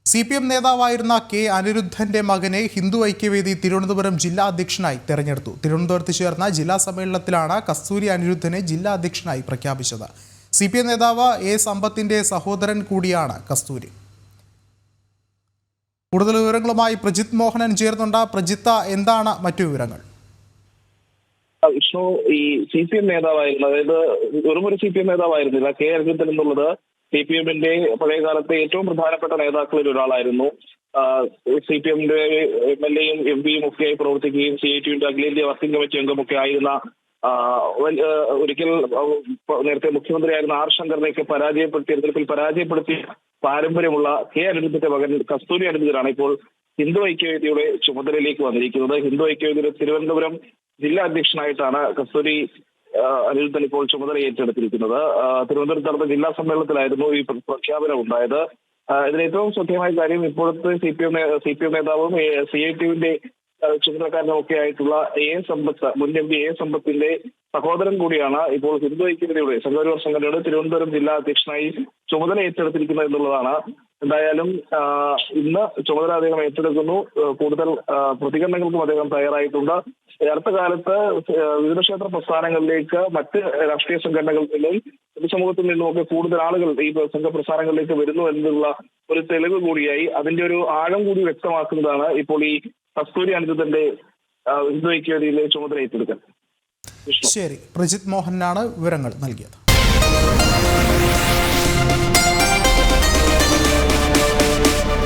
CPM നേതാവായിരുന്ന K അനിരുദ്ധന്റെ മകനെ ഹിന്ദു ഐക്യവേദി തിരുവനന്തപുരം ജില്ലാ അധ്യക്ഷനായി തെരഞ്ഞെടുത്തു. തിരുവനന്തപുരത്ത് ചേർന്ന ജില്ലാ സമ്മേളനത്തിലാണ് കസ്തൂരി അനിരുദ്ധനെ ജില്ലാ അധ്യക്ഷനായി പ്രഖ്യാപിച്ചത്. CPM നേതാവ് എ സമ്പത്തിന്റെ സഹോദരൻ കൂടിയാണ് കസ്തൂരി. കൂടുതൽ വിവരങ്ങളുമായി പ്രജിത് മോഹനൻ ചേർന്നുണ്ട്. പ്രജിത്ത, എന്താണ് മറ്റു വിവരങ്ങൾ? വിഷ്ണു, ഈ CPM നേതാവായിരുന്നു, അതായത് വെറുമൊരു CPM നേതാവായിരുന്നില്ല. കെ അനിരുദ്ധൻ എന്നുള്ളത് CPMന്റെ പഴയകാലത്തെ ഏറ്റവും പ്രധാനപ്പെട്ട നേതാക്കളിൽ ഒരാളായിരുന്നു. CPMന്റെ MLAയും MP യും ഒക്കെയായി പ്രവർത്തിക്കുകയും CITയുടെ അഖിലേന്ത്യാ വർക്കിംഗ് കമ്മിറ്റി അംഗമൊക്കെ ആയിരുന്ന ഒരിക്കൽ നേരത്തെ മുഖ്യമന്ത്രിയായിരുന്ന ആർ ശങ്കറിനെയൊക്കെ തെരഞ്ഞെടുപ്പിൽ പരാജയപ്പെടുത്തിയ പാരമ്പര്യമുള്ള കെ അനിരുദ്ധന്റെ മകൻ കസ്തൂരി അനിരുദ്ധനാണ് ഇപ്പോൾ ഹിന്ദു ഐക്യവേദിയുടെ ചുമതലയിലേക്ക് വന്നിരിക്കുന്നത്. ഹിന്ദു ഐക്യവേദിയുടെ തിരുവനന്തപുരം ജില്ലാ അധ്യക്ഷനായിട്ടാണ് കസ്തൂരി അനിരുദ്ധൻ ഇപ്പോൾ ചുമതല ഏറ്റെടുത്തിരിക്കുന്നത്. തിരുവനന്തപുരത്ത് നടന്ന ജില്ലാ സമ്മേളനത്തിലായിരുന്നു ഈ പ്രഖ്യാപനം ഉണ്ടായത്. ഇതിൽ ഏറ്റവും ശ്രദ്ധേയമായ കാര്യം, ഇപ്പോഴത്തെ CPM നേതാവും CITയുടെ ചുമതലക്കാരനും ഒക്കെ ആയിട്ടുള്ള മുൻ MP എ സമ്പത്തിന്റെ സഹോദരൻ കൂടിയാണ് ഇപ്പോൾ ഹിന്ദു ഐക്യവേദിയുടെ സംഘപരിവാർ സംഘടനയുടെ തിരുവനന്തപുരം ജില്ലാ അധ്യക്ഷനായി ചുമതല ഏറ്റെടുത്തിരിക്കുന്നത് എന്നുള്ളതാണ്. എന്തായാലും ഇന്ന് ചുമതല അദ്ദേഹം ഏറ്റെടുക്കുന്നു. കൂടുതൽ പ്രതികരണങ്ങൾക്കും അദ്ദേഹം തയ്യാറായിട്ടുണ്ട്. അടുത്ത കാലത്ത് വിവിധ ക്ഷേത്ര പ്രസ്ഥാനങ്ങളിലേക്ക്, മറ്റ് രാഷ്ട്രീയ സംഘടനകളിൽ നിന്നും പൊതുസമൂഹത്തിൽ നിന്നുമൊക്കെ കൂടുതൽ ആളുകൾ ഈ സംഘപ്രസ്ഥാനങ്ങളിലേക്ക് വരുന്നു എന്നുള്ള ഒരു തെളിവ് കൂടിയായി, അതിന്റെ ഒരു ആഴം കൂടി വ്യക്തമാക്കുന്നതാണ് ഇപ്പോൾ ഈ കസ്തൂരി അനിരുദ്ധന്റെ ഹിന്ദു ഐക്യവേദിയിലെ ചുമതല ഏറ്റെടുക്കൽ. ശരി, പ്രജിത് മോഹനാണ് വിവരങ്ങൾ നൽകിയത്.